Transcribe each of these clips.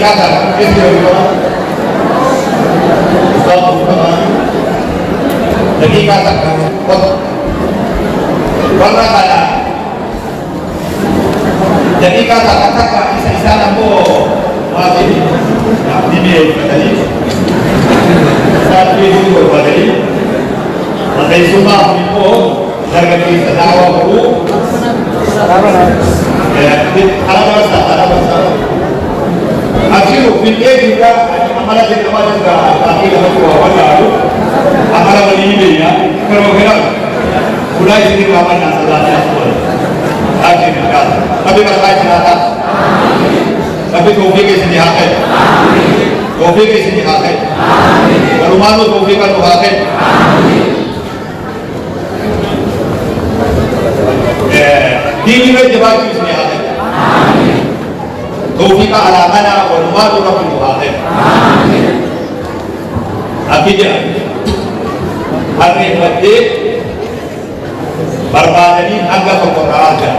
kata kesi orang jadi kata warna kata jadi kata isa nampo masih di meja tadi saat itu tadi masih semua info dari sedawa guru Akhirnya video juga amalan kita juga kami dapat bawa lalu amalan ini ya kalau benar mulai dari kapan nasalahnya semua akhirnya tapi kalau saya cerita tapi kopi ke sini hakai kopi ke sini hakai kalau malu kopi kan hakai ini menjawab sini hakai توفيق على منا ونوال رب الواحد أكيد hari mati berbanding angka pengorbanannya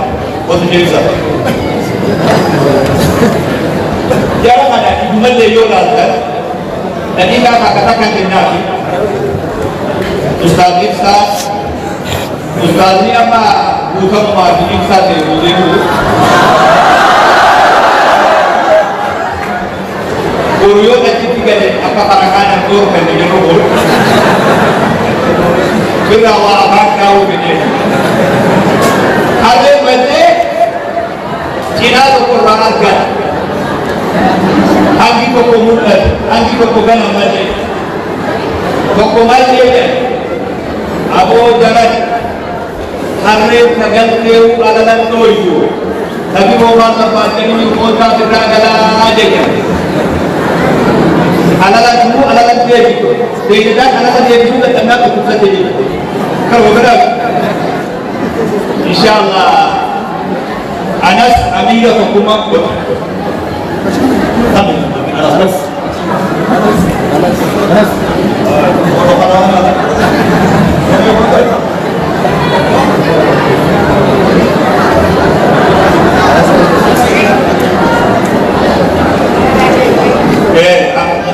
untuk desa. Jangan ada ibu melayu lalu. Dan ini kata-kata kenali. Ustaz ini apa? Bukan memakai Ustaz itu. Kurio dan tiga apa karangan itu pendeknya rukun. Kita awal kau begini. Ada macam Cina tu kurang kan. Anggi ko komulat, anggi ko kogan macam. Kokomal dia. Abo jangan hari nagal keu alalan tu itu. Tapi mau masa pasal ini kota beragala aja kan. Alalan dia itu, dia alalan dia itu tetap aku saja itu. Kalau benar, insyaallah Anas Amira hukumah kota. Anas.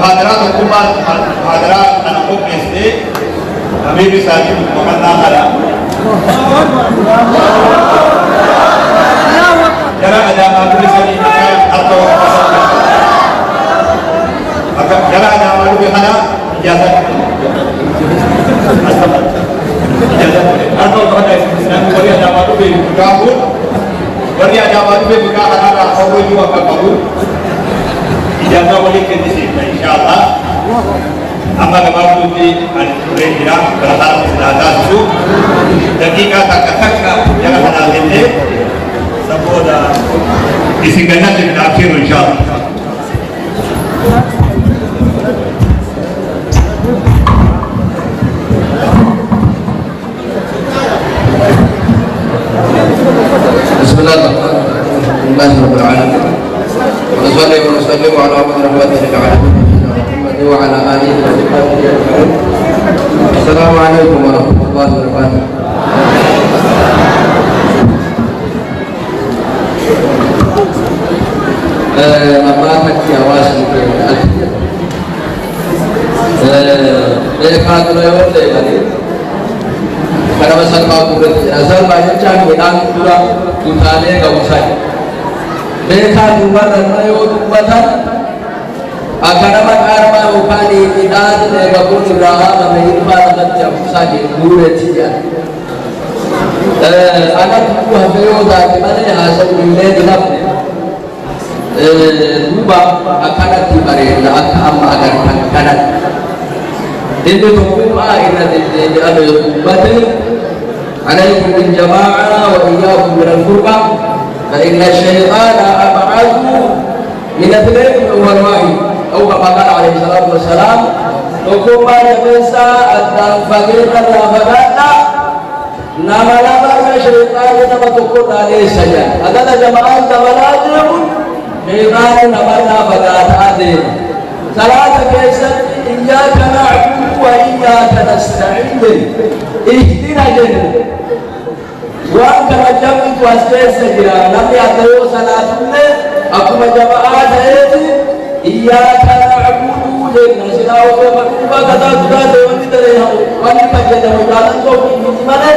Muhadarat hukumat, muhadarat anak hukum SD, kami bisa dibutuhkan nakala. Jara ada malu di sini atau jara ada malu di mana ijazah, ijazah atau ada sedang beri ada malu di kabul, beri ada malu di anak-anak kau juga kabul. Ijazah boleh ke sini, insyaallah. Apa kabar tuti al-Qur'an berasal dari itu. Jadi kata-kata yang ada ini sebuah isinya di akhir insyaallah. Bismillahirrahmanirrahim. ونصلي ونسلم على عبد رحمته العالمين محمد وعلى اله وصحبه اجمعين. السلام عليكم ورحمه الله وبركاته. Namakan kiawas itu. Mereka tu lewat lagi. Karena pasal kau berarti asal banyak cang bidang pura utane kau usai. Mereka dua dan ayo dubatan akaramat arma ukani idan negapun Ibrahim menghilfar macam saja dure cia. Anak buah beliau dah mana hasil nilai dilap. Dua akarat diberi akam agar kanan. Itu tujuan akhirnya di ada batin. Alaikum bin jamaah wa iyyakum bil furqan. فإن الشيطان أبعده من الليل والوحي أو كما قال عليه الصلاة والسلام وكما يبسا أدام فقيرا لا فقاتا nama-nama syaitan kita betul dari saja. Adalah jamaah tawaladun syaitan nama-nama bagata adil. Salat kesan iyyaka na'budu wa iyyaka nasta'in. Ihdina jannah. Wa kama jamu tuasese jira nabi atayo salatune aku majamaah ayati Kalau berubah kata sudah dewan kita yang wanita jadi jalan kau di mana?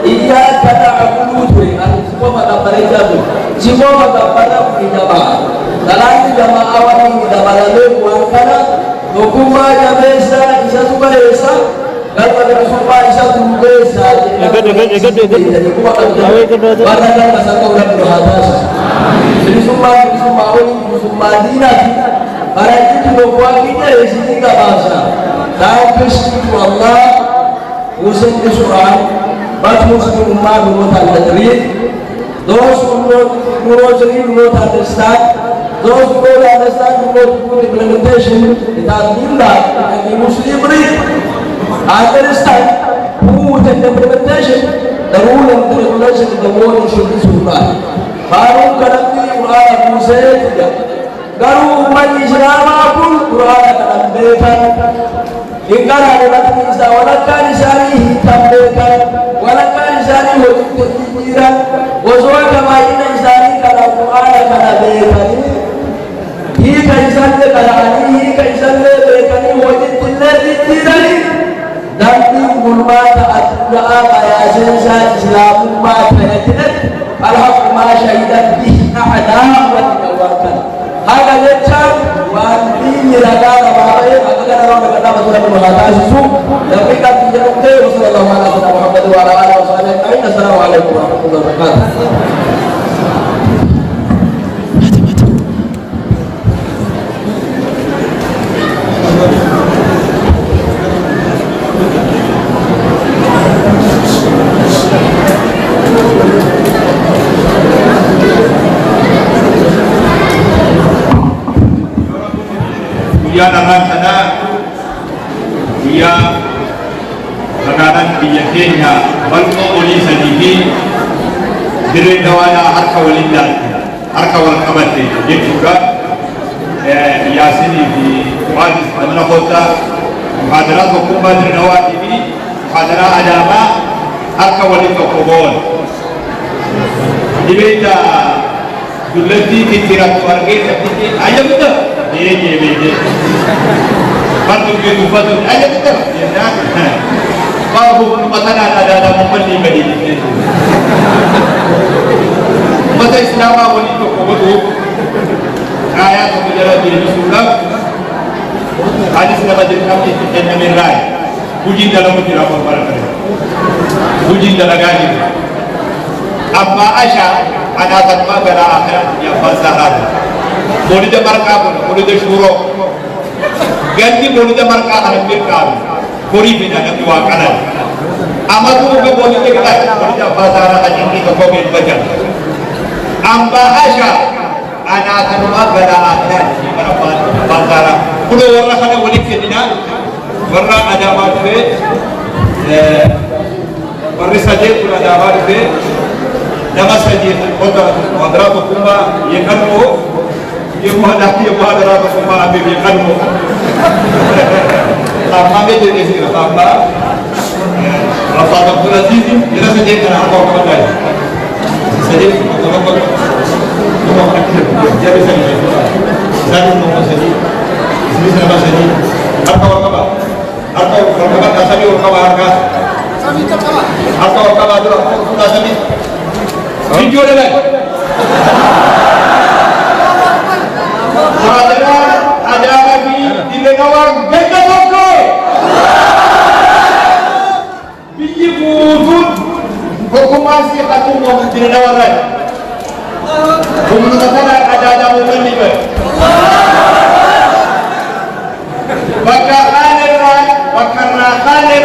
Iya kata aku tuh, semua mata mereka tuh, semua mata pada jamaah. Dalam jamaah awal ini jamaah lalu buat karena hukumah jamaah isa suka isa. Kalau ada sumpah isa suka isa. Jadi kuat kan? Barang yang masa kau dah berhadas. Jadi sumpah ini sumpah dina. Barang itu buat kita di sini tak bahasa. Tapi itu Allah usin di Quran. But Muslim Ummah will not understand. Those who will not understand. Those who don't understand will not put implementation. It has been that the Muslim understand who the implementation, the rule and the regulation of the world should be survived. Baru kadang-kadang Quran Musa garu umat Islam pun Quran kadang-kadang ingkar adalah Isa walakan isari hitam dekat walakan isari wajib tiran wazwa kama ina isari kalau Quran kadang-kadang hika isari kadang-kadang hika isari dekani wajib tiran dan timbul mata atdoa kaya sensa Islam mata yakinat alhaq ma syahidat bih ahadam wa tawakkal hada lecak wa dini ragana bae agar orang kata sudah berhati susu dan kita tidak oke sallallahu alaihi wasallam wa ala alihi wasallam assalamualaikum warahmatullahi wabarakatuh. Dia dalam sana dia sekarang dia Kenya balko oli sadihi dire dawana harka walidal harka wal kabate dia juga yasini di wadis amna kota muhadarat hukumat dire dawa ini muhadarat agama harka walid kokobon dibeda dulati titirat warga seperti ayam itu ये बेटे बातों के ऊपर आया तो ये ना बाबू को पता ना ada मुंबई बड़ी है मत इस्लाम वाली तो को आया तो जरा दिन सुना आज से बदल काम के कितने में राय पूजी dalam मुझे apa करे पूजी लगानी अम्मा आशा अना तत्मा बेला आखिरत या फलसफा Boleh marka boleh syuro ganti boleh marka anak berkah kori bina nak dua kanan amat tu boleh kita boleh pasar aja ini kau boleh baca amba asya anak tanuma bela akhir di mana pasar boleh warna kana boleh kita warna ada macam warna saja pun ada macam nama saja kota madras kumba ye kanmo ये मुहादरा को सुमा अभी भी करनो तामा में जो देश का तामा राफा का पूरा चीज़ इधर से देख रहा हूँ कौन है सही तो जब सही सही तो सही इसलिए सब सही हर का कैसा भी और का हर का बात पूरा सही वीडियो ले ada lagi di Legawang Genda Boko biji butut hukumasi satu mau di Legawang kemudian ada momen ni bakar khalir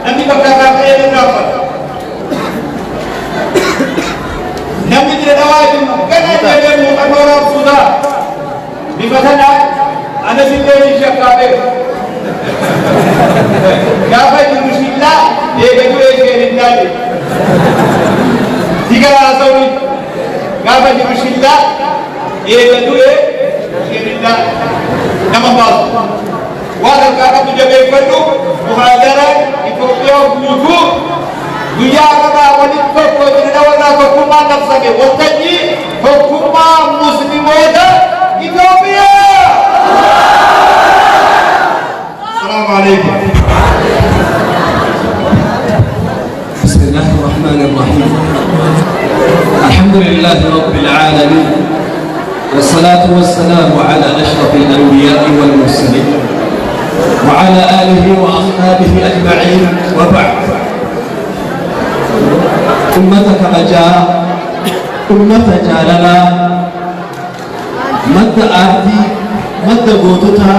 nanti bakar khalir dapat nanti di Legawang kan ada bukan orang sudah di mana ada sendiri siapa siapa itu muslimlah dia kedua seringan tiga asal siapa itu muslimlah dia kedua seringan nama bos walau kata tujuh berpedu muhajaran Ethiopia buku dunia kata wanita kau tidak warna hukuman tak sahaja waktu hukuman muslim ada Ethiopia والصلاة والسلام على أشرف الأنبياء والمرسلين وعلى آله وأصحابه أجمعين، وبعد. أمتك رجاء، أمة جاللا، مد آرتي، مد بوتتا،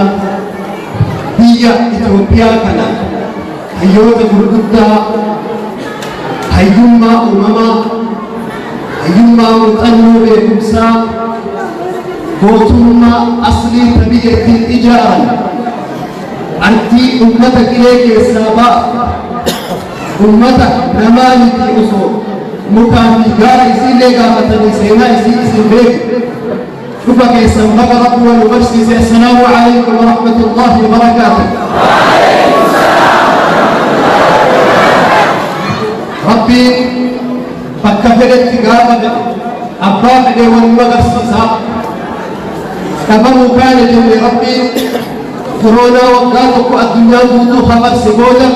هي إثيوبيا كنا هيوت مرددا، هيما أمما، هيما متنو بكمسا، بوتما أصلي تبية الإجارة. أنتي أمتك إليك السابق، أمتك نمالك أصول مكامي جاري سيلي قامتني سينا سيسي بيك شوفك يسمى رب والمرسي. السلام عليكم ورحمة الله وبركاته. ربي فكفرت قامت أباك لي والمغرسسة كما كان جميع ربي كورونا وقاتك الدنيا بوتو خبر سبولا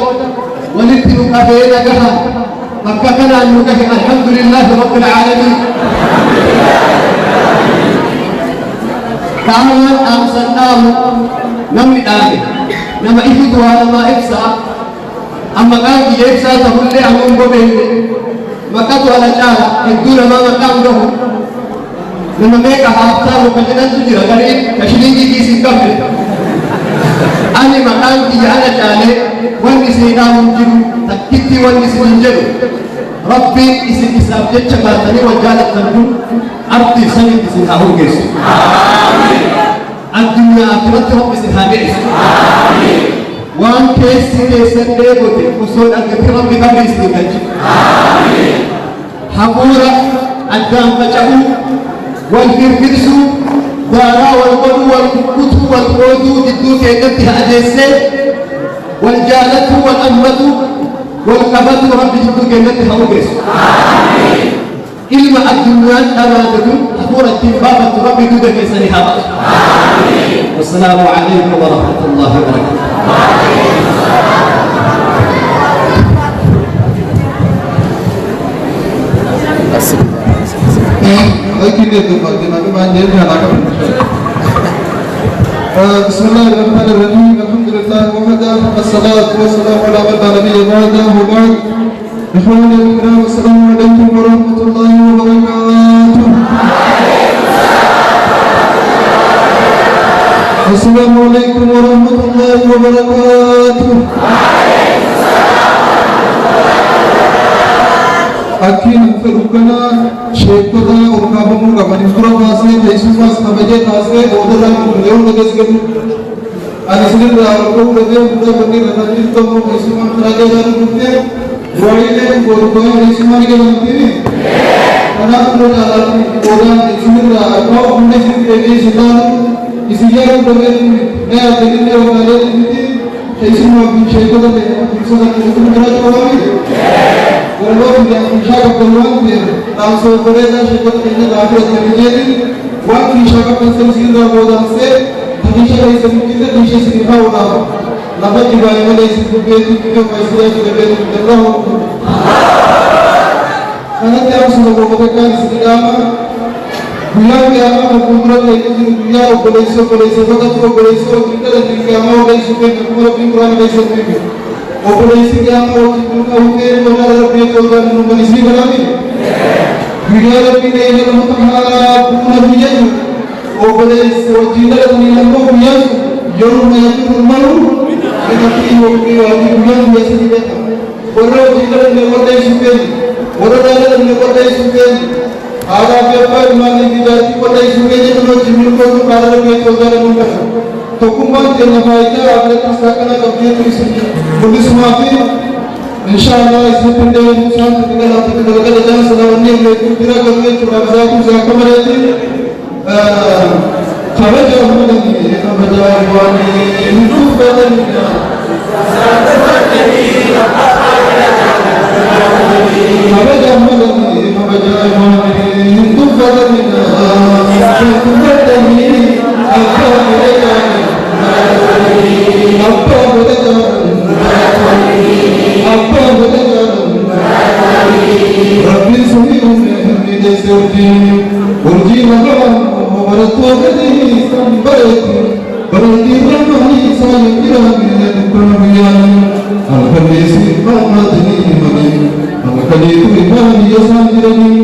ولكن قبيلة قهر فكفنا أن نكفي. الحمد لله رب العالمين. تعالى أرسلناه نمي آله نما إفدوا نما إفسا أما قال يفسا تقول لي أمم بمين مكتوا على جالة يدون ما مكان له لما ميكا حافتان وكجنا تجير غريب كشلينجي كيسي كمل أنا مكان كي على جالة واني سينا منجم تكتي واني سنجل ربي إسي كساب جتشباتني وجالة تنجم أرضي سنة سنهاهم جيسو الدنيا أكرت رب سنهاهم وان كيسي كيسن ديبوتي وصول أكرت رب قبل سنهاهم حقورة الدام فجأو والفرفرسو دارا والقلو والكتو والقودو جدو كيكتها أجيسي والجالة والأمة والقبض رب جدو كيكتها أجيسي إلما الدنيا أمانكم حقورة تنبابة رب جدو كيسنها والسلام عليكم ورحمة الله وبركاته. بسم الله الرحمن الرحيم. الحمد لله وحده والصلاة والسلام على من لا نبي بعده وبعد. إخواني الكرام السلام عليكم ورحمة الله وبركاته. السلام عليكم ورحمة الله وبركاته. أكيد فرقنا شيخنا وركابهم كمان يسرا فاسه يسوع سبجة فاسه أودا يوم نجسكم أنا سيد راوكم بديه بودا بني رناجي تمو يسوع راجا جانو بوده وعيله بوركوي يسوع نيجي بنتي أنا أقول لك بودا يسوع راوكم بني سيد يسوع يسوع بني मैं अतिथि ने वाले अतिथि कैसे मैं शेखों का दूसरा किसी को मेरा चलाऊंगी और वो इंशा का करूँगा ताऊ सो करेगा शेखों के लिए बातें करेंगे वो इंशा का पंचम सील रहा होगा हमसे हमेशा इस समिति से दूसरे से निभा होगा लंबा जीवन में इस बुकेट के पैसे के लिए निकलना होगा मैंने क्या सुना वो बता इसलिए Beliau yang mempunyai legitimasi beliau polisi kita dan yang mau dari supaya kemudian pimpinan dari supaya polisi yang mau dibuka mana lebih kemudian polisi berani beliau lebih dari yang mengatakan punya beliau polisi jinak dan yang mau beliau jauh menyatu malu tetapi beliau biasa tidak orang jinak dan yang mau dari supaya orang lain yang mau dari supaya आज आप पर माने की जाति को नहीं सुने जो लोग जिम्मेदार को तो कारण में तो जाने नहीं कर तो कुंभन के नफायदा आपने किसका करना कभी तो इस पुलिस माफी इंशाअल्लाह इसमें पिंडे इंसान तो निकल आते हैं तो लगा जान सलावनी में पूरा करके थोड़ा सा कुछ जाकर मरे थे खबर जो हम लोग ने हम बजाय वाली इनको बदल दिया खबर जो हम लोग ने हम बजाय वाली इनको बदल दिया इनको बदल दिया आपको बदल रब्बी सुनी हमने जैसे उर्जी लगा मरत وتوغدي سنبرتي بلدي رماني سايقرا من الكرميان الخليسي فاقتني مني الخليط إمامي يسانجرني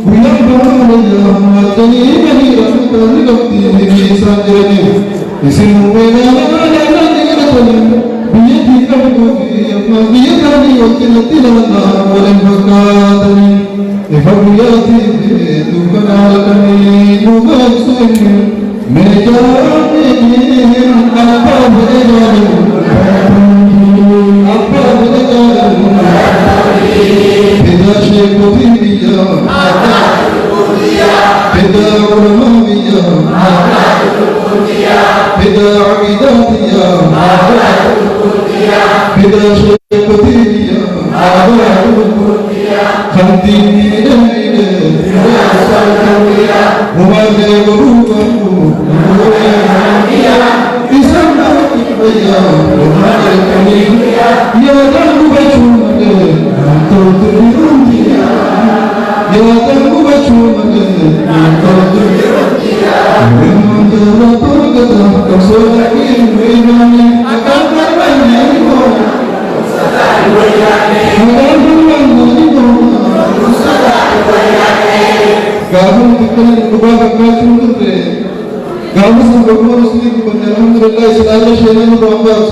ويبرم الله واتني مني رحمة لقبتي مني سانجرني اسم وينانا لنا نغرتني بيدي كبدوكي أما بيداني وكنتي لنا ولم فكاتني لحرياتي دوكنا لكني نغسني مجاني أباب رجال أباب رجال بدا شيخ بيا بدا علماء بيا بدا عبيداتيا بدا شيخ بيا خلديني ليلة وما غيره بسمع بيا يا درب بشومك تودرون يا درب بشومك تودرون من جرى طرقة كسرك وينامي أكبر مني Gabung kita berubah berkacau tu. Gabung sebelum Muslim pun alhamdulillah selalu syenan berambas.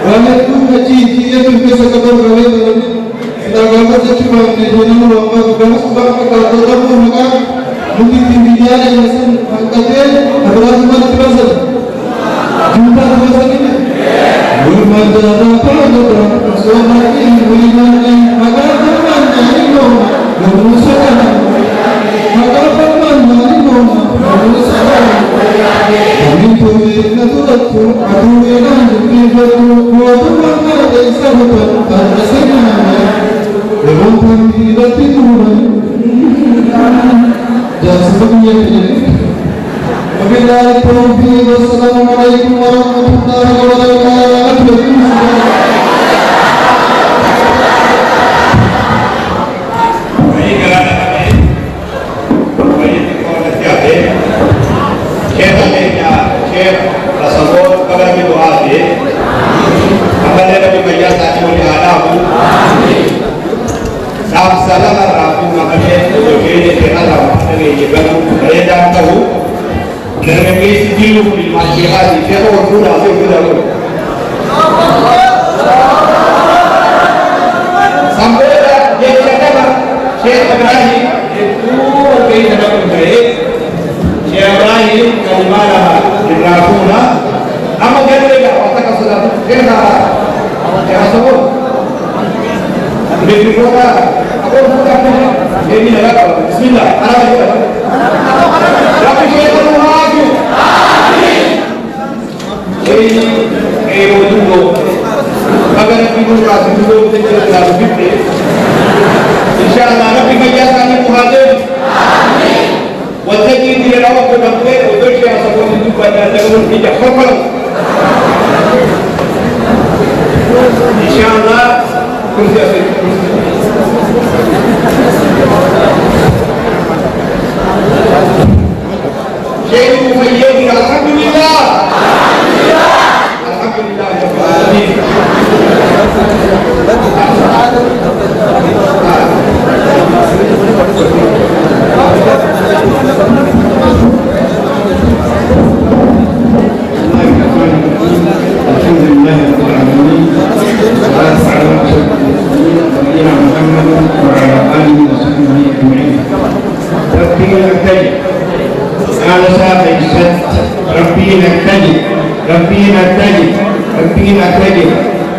Walau tu haji dia tu biasa kabar gawe tu. Kita gabung secuma syenan berambas. Gabung sebab kita tetap mereka mungkin tinggi dia yang sen angkatnya adalah cuma terasa. Jumpa terasa ni. Bermajara pada sohari bulan agar termanja ino berusaha. Wassalamualaikum warahmatullahi wabarakatuh.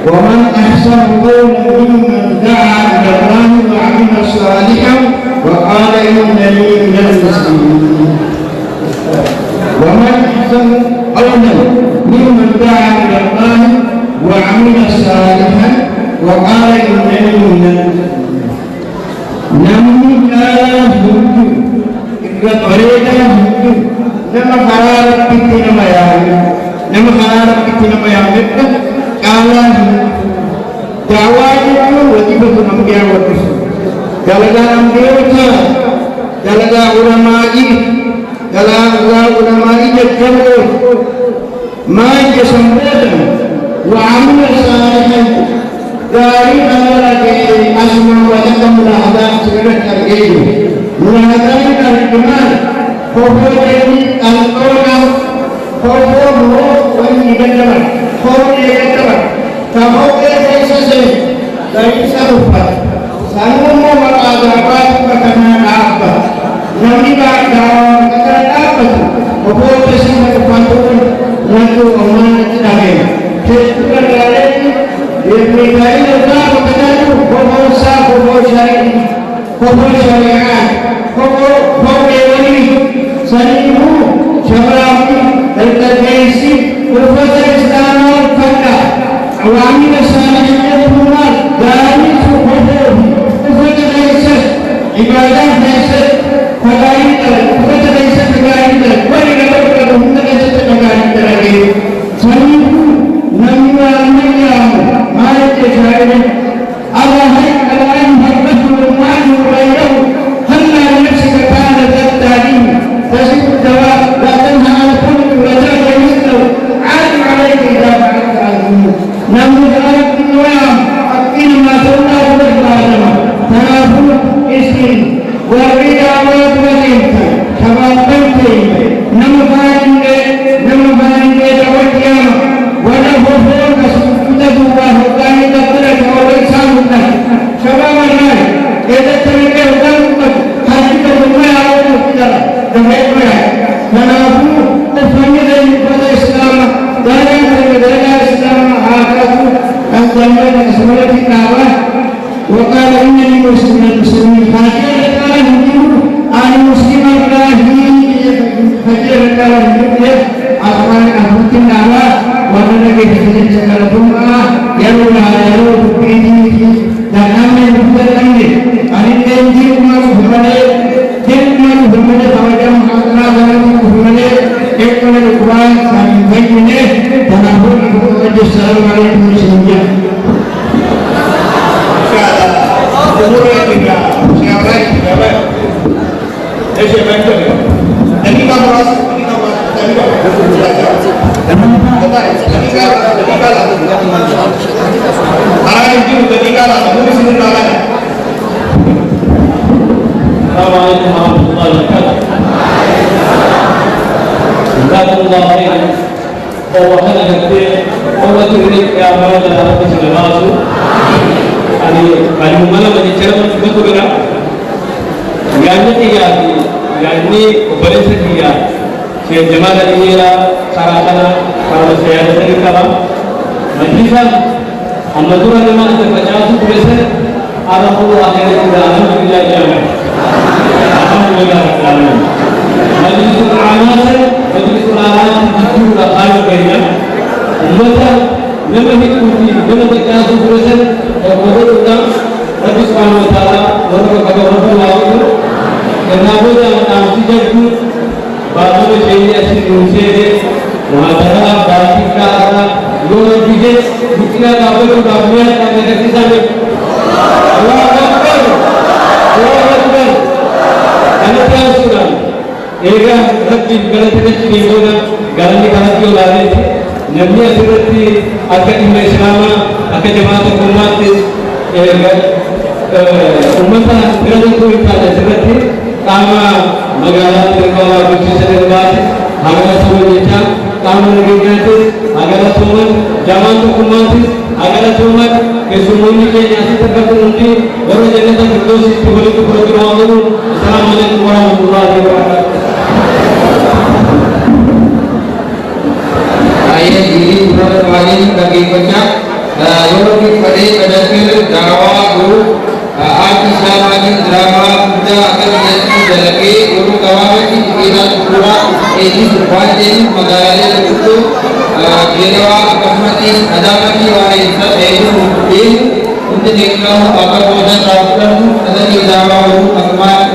ومن أحسن قولا ممن دعا إلى الله وعمل صالحا وقال إنني من المسلمين. ومن أحسن قولا ممن دعا إلى الله وعمل صالحا وقال إنني من المسلمين. نمن لا يهد إذا طريقا يهد نما قرارك بكنا ميامك kalah Jawa itu wajib mengambil waktu. Jalan-jalan dewasa, jalan-jalan ulama ini, كلام العلماء يتكلمون ما يسمونه وعمل صالحا داري أمرك أسمع وجدهم الأعداء سيرك الجيل ملاذين الجمال فوقهم القول فوقهم وإن يجدهم فوق يجدهم فوق يجدهم ليس رفض سنوم والأدعوات فكما أعبا نمي بعد دعوة فكما أعبا وفوق تسمى الفاتون نتو أمان التنبيه تشكر الغالين يبنيكاين الله وكذلك فوق ساق فوق شريعي فوق شريعان فوق يولي سنينه شبرامي التدريسي وفوق الإسلام والفتح عوامل الصالحين يدخلون دائما سبحانه وفوق ليست عبادات ليست فقائد وفوق ليست فقائد وإذا لم ليست فقائد سنينه نمي المياه ما يتجاهل على أن الرجل المال غيره هل نفسك كان ذا التعليم تزيد الدواء لا تنهى عن كل وزاد مثله عالم عليك إذا فعلت عظيم نمو ذلك بالنوام إنما تولى بلد آدم تنافل اسم والرياء والبلد شباب بنتين نمو فانك توجيما وله فوق سجده وهداه تقرأ وليس عنه شباب الناس إذا ترك الدم حديث ما يعود كذا دفعت تنافل تفنيد الإسلام دائما الإسلام هكذا أن تنبت أسمرة الكعبة وقال إنني مسلم خاشع قال هندوه أنا مسلم إبراهيم خاشع قال هندوه أخبار أبوك الكعبة وأنا كذلك سكرتما يروى بيدي دعنا من الأمر أن تنجي ما هو جنما هو توجه حضرة ذلك هو يكون القرآن سامي بينه تناول الحكومة السلام عليكم سنجا. جزاكم الله خيرا وخلق الدين وتدرك يا مراد رب الناس يعني الملم الجرم بكبرى يعني وبلسك يا شيخ جمال الدين سراقنا قال سيادة الكرام مجلسا أمدور لما تفجأت بلسك أرحو آخر الحمد لله جميعا الحمد لله رب العالمين مجلس العناصر مجلس الآلات تجيب الخالق بيننا ومثلا لما يكون لما تكاسو برسل وقدر الله رب سبحانه وتعالى ورب كبر الله كنابود أمسيجك بعضهم شيء أشياء نوسير وهذا بارك الله يوم الجزء بكرة كابل كابليا كابل كسامي الله أكبر الله أكبر أنا تياسوران إيجا ربي غلطة كشيبونا غلطي غلطي أولادي نبي أسرتي أكيد الإسلام أكيد جماعة الأمة أمة غلطي كوي كذا أسرتي كاما مغالا تركوا بكشة تركوا هذا سومنيتا كاما نجيجاتي هذا سومن جماعة الأمة هذا سومن كسومني كينياسي تركوا ورجعنا تقولي تقولي تقولي السلام عليكم ورحمة الله وبركاته. ayat ini berwajib bagi pecah Yorok pada kadakil dakwah guru arti samaji drama muda akan menjadi dalaki guru kawamati pikiran pura ini berwajib magari itu kirawa kahmati adamati wanita itu mungkin untuk dikau akan bosan rakyat ada di dakwah guru akmat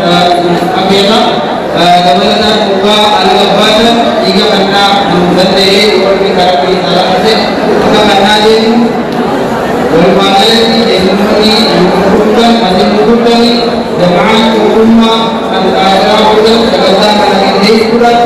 akhirnya kebenaran Allah al-Ghafar jika anda mendiri orang kafir salah se maka manajin bermanfaat ilmu mengumpulkan jemaah ummah al-Arab dan segala macam ini surat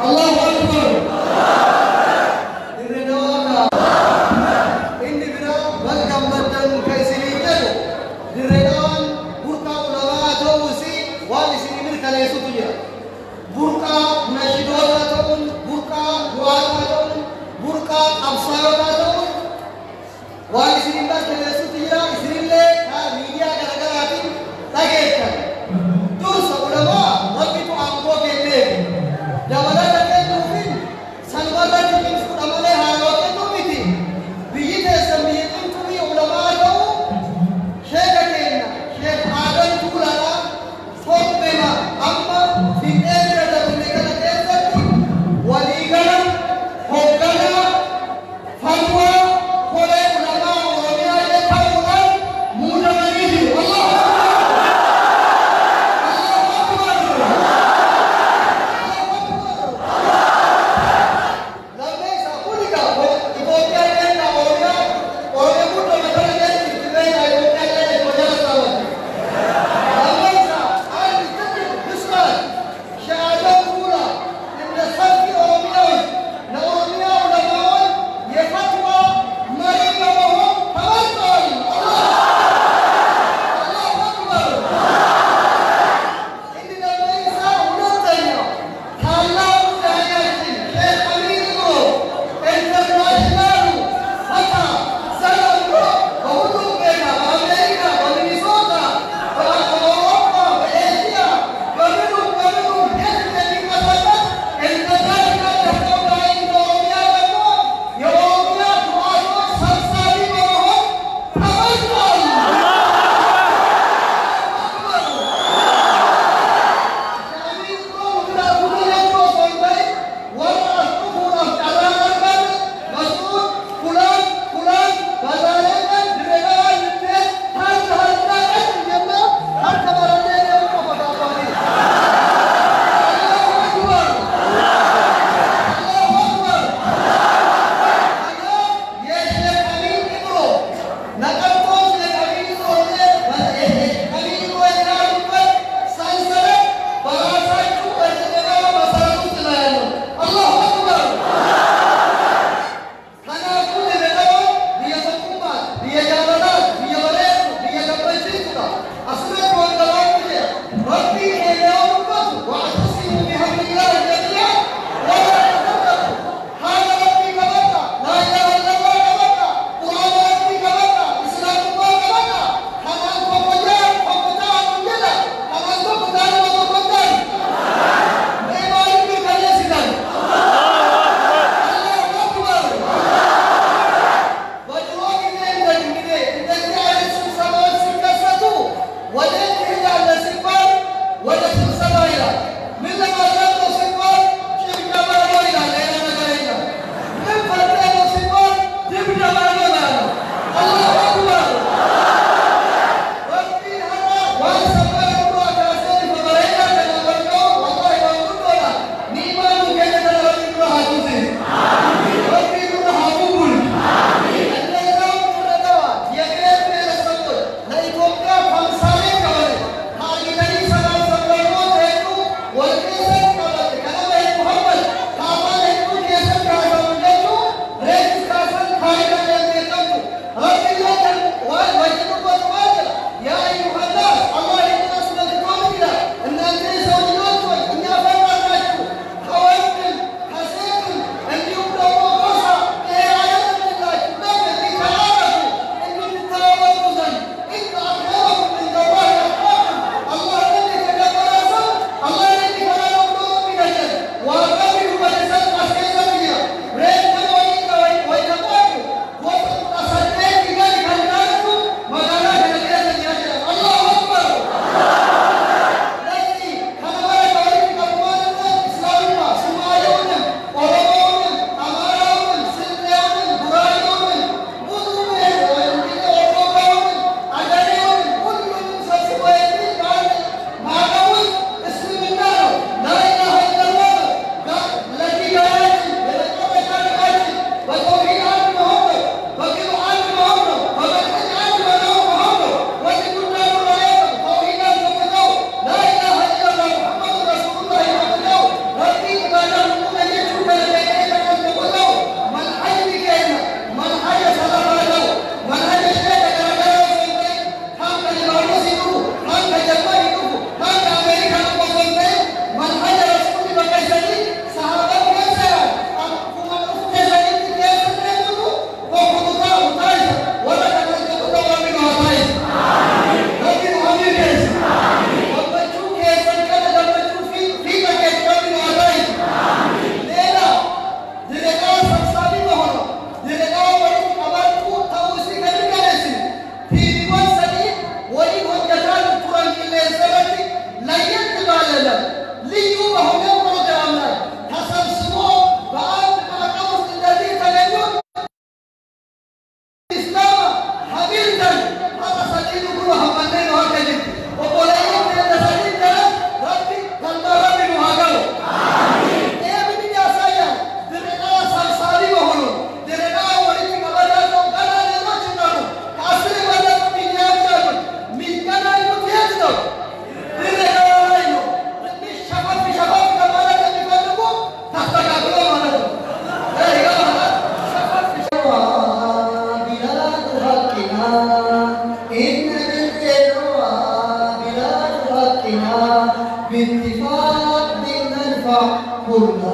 Allah Akbar.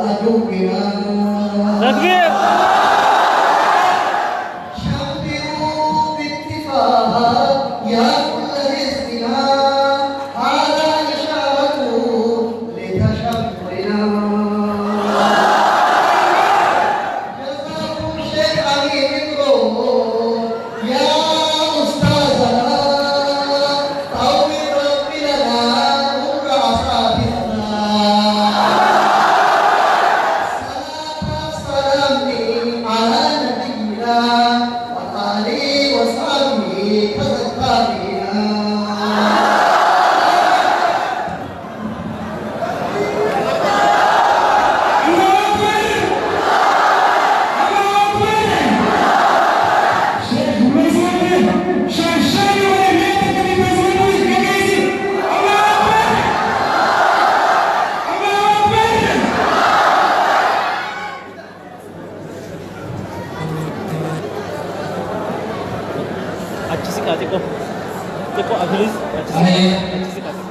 عدونا تكبير شبروا باتفاق يا كل حزبنا هذا إشارة لتشبرنا جزاكم شيخ علي مبروك يا أستاذنا طول رب لنا نور أصحابنا صلاة سلامي على نبينا وآله وصحبه تذكرنا अच्छी सी काटे को देखो अगली अच्छी सी काटे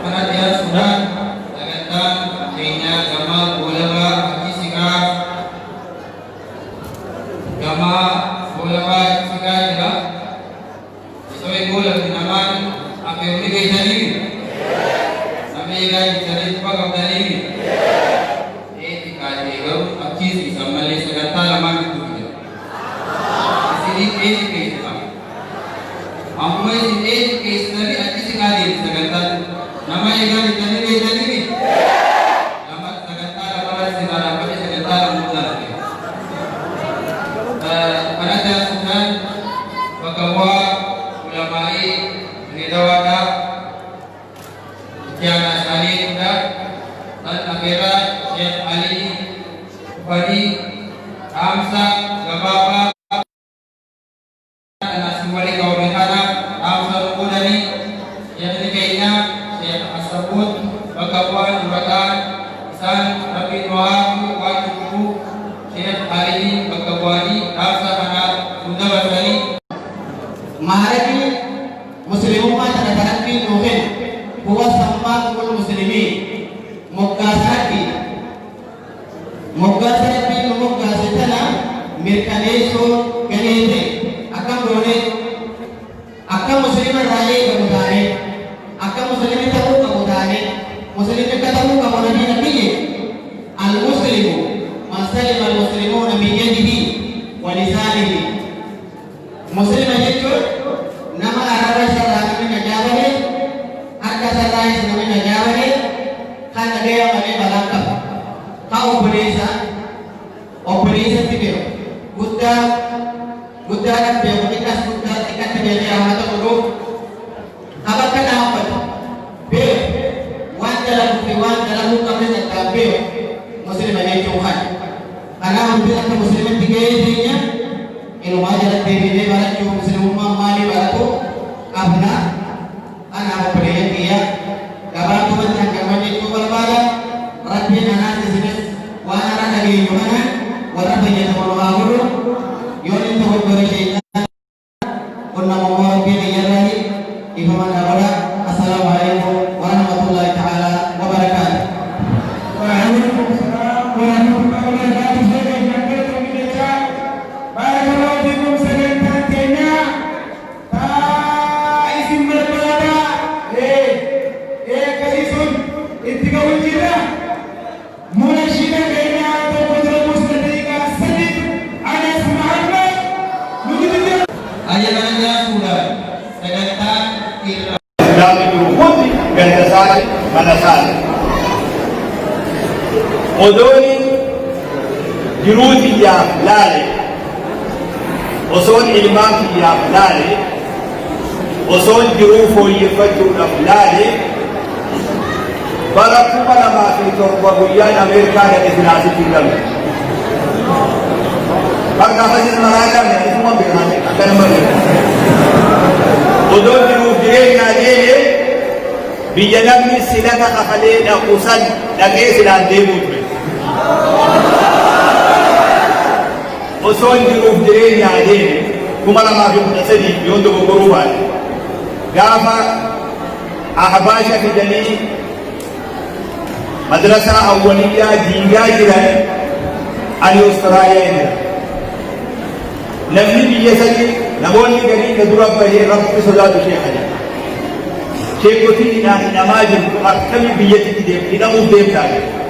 Perhatian sudah Tagantang Kenya Gamal Bulaga Kisika Gama Bulaga Kisika juga Soe bola dinaman Api uni gay tadi Nabi gay tadi Pagam tadi Tika Jego Akis Bisa Malay Sagata Laman itu juga Di sini case Amma ini case tadi Akis sekali Sagata Nama yang ditanya tadi nama Sagata Laman Segala pada Sagata Laman pada dasarnya bahwa ulamai Ridawada Tiana Sali dan akhirat Syekh Ali Badi Hamsa Gababa dan Asmali Kaumihana Hamsa Rukudani yang dikainya Syekh Asabut Bakawan Duratan Isan Rabi Nuhamu Wajubu Syekh Ali Bakawani Hamsa Anak Sundawasari Maharati Muslimumma tanatarabbi nuhin huwa sammaqul muslimin muggasati muggasatana mirkaneso ganete akam done akam musliman raye gamudane akam muslimin tahu gamudane muslimin katamu gamudane nabiye al muslimu man salima al muslimuna min yadihi wa lisanihi Muslim itu nama Arab Sarawak ini najawani, harga Sarawak ini najawani, kan ada yang ada balangkap. Kau operasi tidur, Buddha dan biodikas Buddha ikat terjadi amat buruk. Apa kenapa? Bil, wan dalam hukum ini tak bil. Muslim ini Tuhan. Karena Muslim tiga intinya. Inu majalah DVD barat cuma Muslimumma mali baratu abna ana apa dia kabar tu macam kabar itu berbalik rapi nana sini wana lagi mana wana banyak orang awal yon itu bersyaitan kunna mawar bin yarani ibu mana ada assalamualaikum warahmatullahi taala wabarakatuh. Waalaikumsalam warahmatullahi wabarakatuh. Barakallahu fikum segentan Kenya. Isim berbeda. Kaisun intiga wajira. Munashida Kenya atau Putra Muslimika Sadid Anas Muhammad. Begitu. Ayat-ayatnya sudah segentan Kira Islami Rukuti Gandasari Manasari Odoni Jiruti ya Lale وصول إلمام يا فلاني وصول جروفه يفتو فلاني بركوا لما في وبيان أمريكا الإثناسي في الدولة بركة فجر مراجع من اسمه بيراني أكثر مرة ودول جروف جرين عليه بيجنبني سلطة خليه نقصان لقيه سلطة ديموت Osoo jiruuf jireenya adeeme kuma lamaa fi kudha sadii yoon tokko goruu baate قاما أحباشا في جنين مدرسة أولية دينجا جران الأستراليين نبني بيسجي نقول لي ندرب به رب صلاة شيخنا شيخ كتير نماذج أكثر بيجي كده إذا مبدئ تاني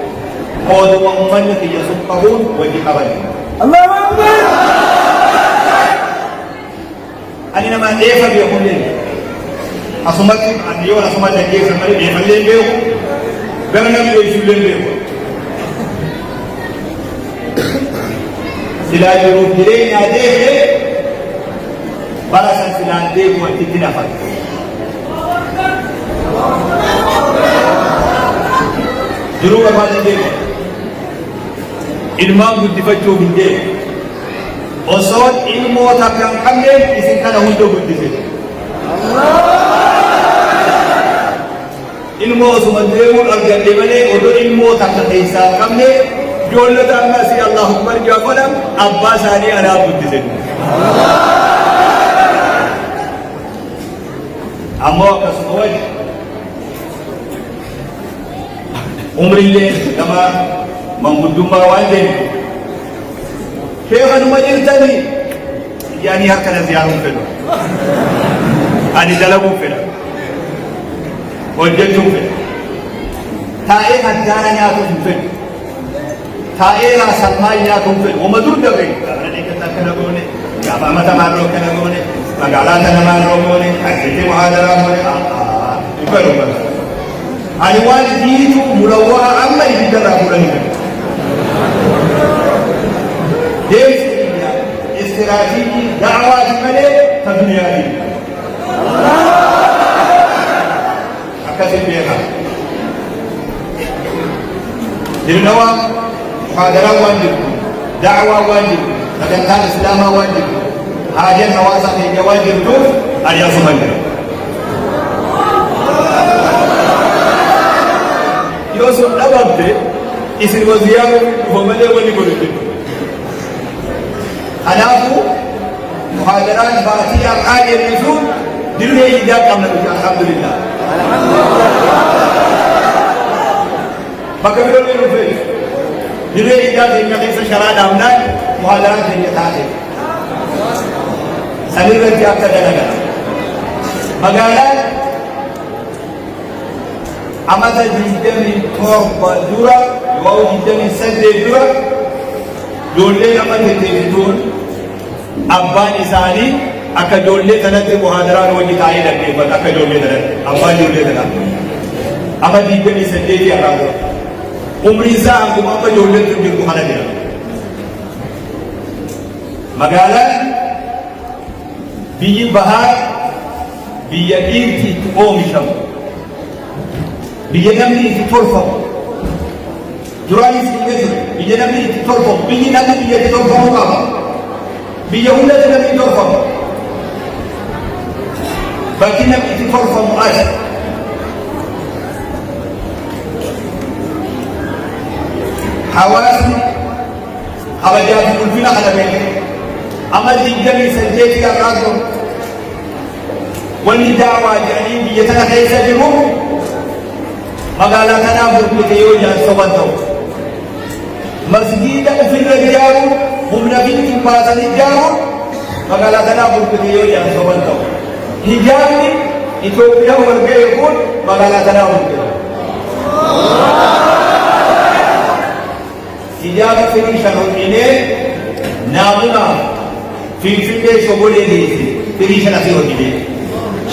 هو من يسقطون وجه قبله الله أكبر أنا ما أعرف بيقول لي أسمع أن يقول أسمع لك يسمع لي بيقول لي بيو بيرنا بيجي لي بيو سلا يروح لي ناديه بارسان سلا ناديه وانتكنا فات جروا بعد ذلك ilmaan guddifachuu hin deemu osoon ilmoota kan qabneef isin kana hunda guddise ilmoo osuma deemuun argadhe malee odoo ilmoota kan keessaa qabne ijoollota ammasii allahu akbar jaafalam abbaa isaanii anaa guddise ammoo akkasuma wajji umrillee nama manguddummaa waan deemu sheekhanuma jirtanii yaani harkana ziyaaruun fedhu ani dalaguun fedha hojjechuun fedha taa'ee addaana nyaatuun hin fedhu taa'ee raasalmaa nyaatuun fedhu wama dur dabre gaafana dheeggata akkana goone gaafa amata maarroo akkana goone magaalaa tana maarroo goone akkatti muhaadaraa goone hin fedhu ani waan diitu mulawwaa amma ibiddarraa fuudhanii fedhu ديس استراتيجي دعوات ملء تدنياتي أكثر بيها دلنوا محاضرة واجب دعوة واجب مكان إسلام واجب حاجة نواسا من واجب توف أرياس مجر يوسف نبض اسم وزيار وملء ولقل أنافو محاضرات باتية عالية النسوء دلوه إيجاد قمنا بك الحمد لله فكبيرون من رفيق دلوه إيجاد إن قيسة شراد أمنان محاضرات هي تاتي سنير رجاء كدنك مقالات أمتا جدامي توقع دورا وهو جدامي سد دورا جولي أمتا تجدون أبان إساني أكا جولي تنتي محاضران وجتاعي لكيبت أكا جولي تنتي أبان جولي تنتي أما جدامي سد دي أرادو عمري ساعكم أما جولي تنتي محاضران مقالا بيجي بهار بيجي أومشم biyya namni itti tolfamu duraanis biyya ture biyya namni itti tolfamu biyyi namni biyya itti tolfamu qaba biyya hundatti namni itti tolfamu bakki namni itti tolfamu as hawaasni kabajaa fi ulfina kana beeke amma digdamii saddeetii har'aatu wanni daawaa jedhanii biyya tana keessa jiru magaalaa kanaa burkute yoo jaan soban ta'u masgiida ofirra ijaaru humna fiitiin baasan ijaaru magaalaa kanaa burkute yoo jaan soban ta'u hijaabni Itoophiyaa walga'e kun magaalaa kanaa burkute hijaaba firii shan hodhinee naamuna finfinnee shogolee geesse firii shan asii hodhinee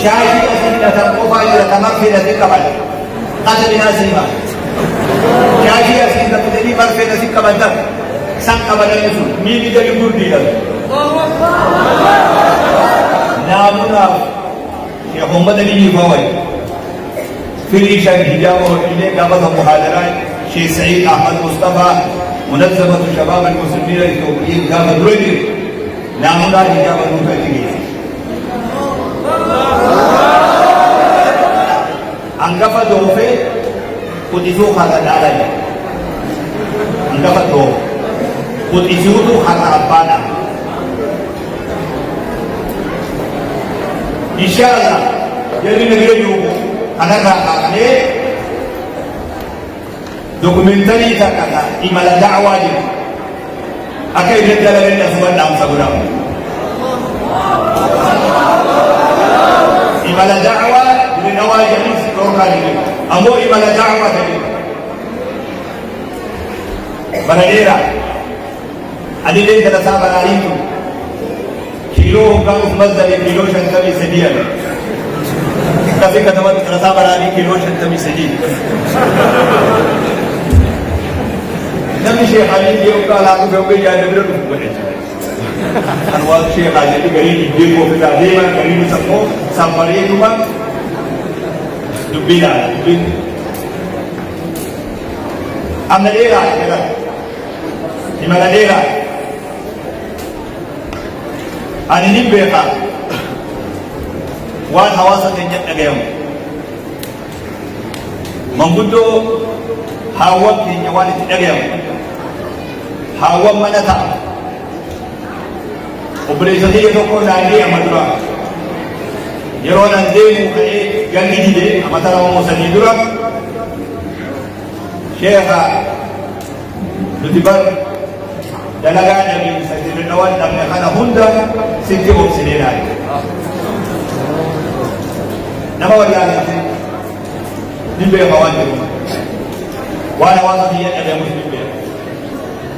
shaashii asii hidhatan qofaa jira tamar fedhate qaban قال بنا سيما جاجي أسيد بدني مرفنا سكة بدر سكة بدر يسوع مين يجي يقول دي نامنا يا محمد علي فوي في الإشاء الحجاب والإليه قبض محاضرات شيخ سعيد أحمد مصطفى منظمة شباب المسلمين الإثيوبيين قام درجة نامنا حجاب المفاتيح anggafa dofe kutisu kata dalanya anggafa do kutisu tu kata abana insyaallah Jadi negeri juga anak kakaknya dokumentari tak kata imala dakwah je. Akai dia jalan dia sebab dalam saburam. Imala dakwah dia nawai jadi seorang ini. Ambo imala dakwah tadi. Baradera. Adilin kata sahabat hari itu. Kilo kau mazda kilo shantami sedian. Tapi kata sahabat hari kilo shantami sedian. Nabi Syekh Ali dia uka lagu sampai jadi berapa Anwar Syekh Ali itu gari dia ko kita dia gari ni semua sampai itu mah dubila dubin amnadera kira di mana dera ani beka wan hawasa kenyat agam menggudo hawa kenyat wan agam hawa manata operasi itu ko nani amadura yero nande mu kay gangi de amatara mo sa nidura Syekha Lutibar dalaga nabi sa tinawan ng kana hunda sinti mo sinilay nawala natin nimbe kawan dito wala wala diyan ada muslim be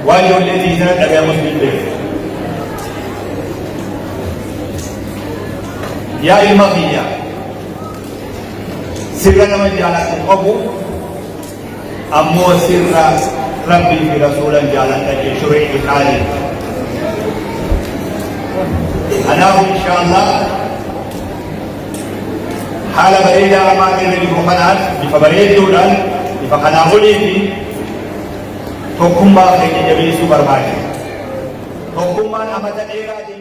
wali ulati sana ada muslim be ya ilmahiyya sirra naman jalan abu ammo sirra rabbi fi rasulan jalan dari syur'i al ana insyaallah hala barida amakin di bukanan di pabaredo dan di pakanahuli di hukum ba kay jabi supermarket hukuman amatan era di